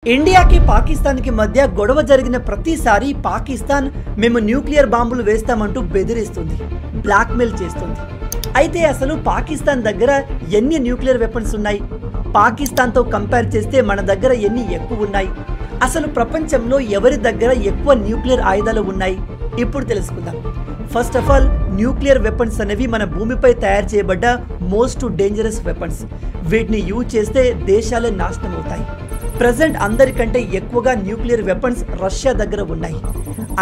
ఇండియాకి పాకిస్తాన్కి మధ్య గొడవ జరిగిన ప్రతిసారి పాకిస్తాన్ మేము న్యూక్లియర్ బాంబులు వేస్తామంటూ బెదిరిస్తుంది, బ్లాక్మెయిల్ చేస్తుంది. అయితే అసలు పాకిస్తాన్ దగ్గర ఎన్ని న్యూక్లియర్ వెపన్స్ ఉన్నాయి? పాకిస్తాన్తో కంపేర్ చేస్తే మన దగ్గర ఎన్ని ఎక్కువ ఉన్నాయి? అసలు ప్రపంచంలో ఎవరి దగ్గర ఎక్కువ న్యూక్లియర్ ఆయుధాలు ఉన్నాయి? ఇప్పుడు తెలుసుకుందాం. First of all, nuclear weapons అనేవి మన భూమిపై తయారు చేయబడ్డ మోస్ట్ డేంజరస్ వెపన్స్. వీటిని యూజ్ చేస్తే దేశాలే నాశనం అవుతాయి. ప్రెజెంట్ అందరికంటే ఎక్కువగా న్యూక్లియర్ వెపన్స్ రష్యా దగ్గర ఉన్నాయి.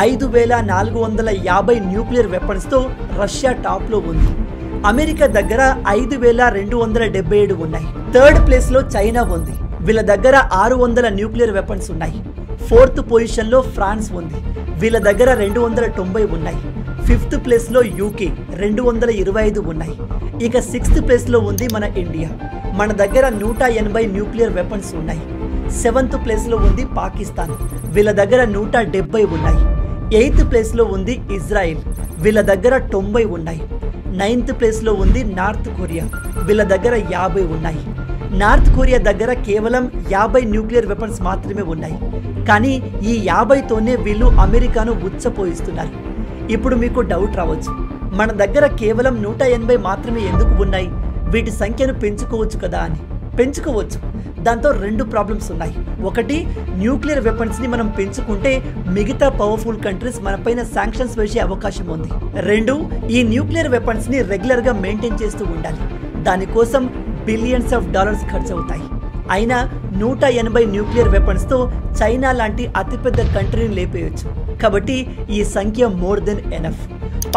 5450 న్యూక్లియర్ వెపన్స్తో రష్యా టాప్లో ఉంది. అమెరికా దగ్గర 5277 ఉన్నాయి. థర్డ్ ప్లేస్లో చైనా ఉంది, వీళ్ళ దగ్గర 600 న్యూక్లియర్ వెపన్స్ ఉన్నాయి. ఫోర్త్ పొజిషన్లో ఫ్రాన్స్ ఉంది, వీళ్ళ దగ్గర 290 ఉన్నాయి. ఫిఫ్త్ ప్లేస్లో యూకే 225 ఉన్నాయి. ఇక సిక్స్త్ ప్లేస్లో ఉంది మన ఇండియా, మన దగ్గర 180 న్యూక్లియర్ వెపన్స్ ఉన్నాయి. సెవెంత్ ప్లేస్లో ఉంది పాకిస్తాన్, వీళ్ళ దగ్గర 170 ఉన్నాయి. ఎయిత్ ప్లేస్లో ఉంది ఇజ్రాయిల్, వీళ్ళ దగ్గర 90 ఉన్నాయి. నైన్త్ ప్లేస్లో ఉంది నార్త్ కొరియా, వీళ్ళ దగ్గర 50 ఉన్నాయి. నార్త్ కొరియా దగ్గర కేవలం 50 న్యూక్లియర్ వెపన్స్ మాత్రమే ఉన్నాయి. కానీ ఈ 50తోనే వీళ్ళు అమెరికాను ఉచ్చపోయిస్తున్నారు. ఇప్పుడు మీకు డౌట్ రావచ్చు, మన దగ్గర కేవలం 180 మాత్రమే ఎందుకు ఉన్నాయి? వీటి సంఖ్యను పెంచుకోవచ్చు కదా అని. పెంచుకోవచ్చు, దాంతో రెండు ప్రాబ్లమ్స్ ఉన్నాయి. ఒకటి, న్యూక్లియర్ వెపన్స్ని మనం పెంచుకుంటే మిగతా పవర్ఫుల్ కంట్రీస్ మనపైన శాంక్షన్స్ వేసే అవకాశం ఉంది. రెండు, ఈ న్యూక్లియర్ వెపన్స్ని రెగ్యులర్గా మెయింటైన్ చేస్తూ ఉండాలి. దానికోసం బిలియన్స్ ఆఫ్ డాలర్స్ ఖర్చు అవుతాయి. అయినా 180 న్యూక్లియర్ వెపన్స్తో చైనా లాంటి అతిపెద్ద కంట్రీని లేపేయచ్చు. కాబట్టి ఈ సంఖ్య మోర్ దెన్ ఎనఫ్.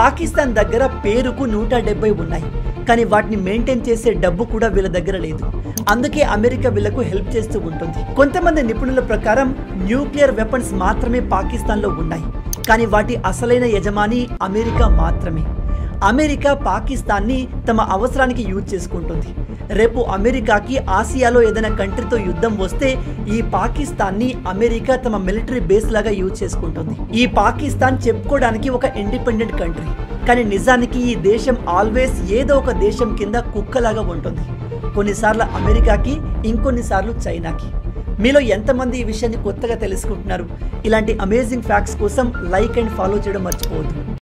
పాకిస్తాన్ దగ్గర పేరుకు 170 ఉన్నాయి, కానీ వాటిని మెయింటైన్ చేసే డబ్బు కూడా వీళ్ళ దగ్గర లేదు. అందుకే అమెరికా వీళ్లకు హెల్ప్ చేస్తూ ఉంటుంది. కొంతమంది నిపుణుల ప్రకారం న్యూక్లియర్ వెపన్స్ మాత్రమే పాకిస్తాన్లో ఉన్నాయి, కానీ వాటి అసలైన యజమాని అమెరికా మాత్రమే. అమెరికా పాకిస్తాన్ని తమ అవసరానికి యూజ్ చేసుకుంటుంది. రేపు అమెరికాకి ఆసియాలో ఏదైనా కంట్రీతో యుద్ధం వస్తే ఈ పాకిస్తాన్ని అమెరికా తమ మిలిటరీ బేస్ లాగా యూజ్ చేసుకుంటుంది. ఈ పాకిస్తాన్ చెప్పుకోవడానికి ఒక ఇండిపెండెంట్ కంట్రీ, కానీ నిజానికి ఈ దేశం ఆల్వేస్ ఏదో ఒక దేశం కింద కుక్కలాగా ఉంటుంది. కొన్నిసార్లు అమెరికాకి, ఇంకొన్నిసార్లు చైనాకి. మీలో ఎంతమంది ఈ విషయాన్ని కొత్తగా తెలుసుకుంటున్నారు? ఇలాంటి అమేజింగ్ ఫ్యాక్ట్స్ కోసం లైక్ అండ్ ఫాలో చేయడం మర్చిపోవద్దు.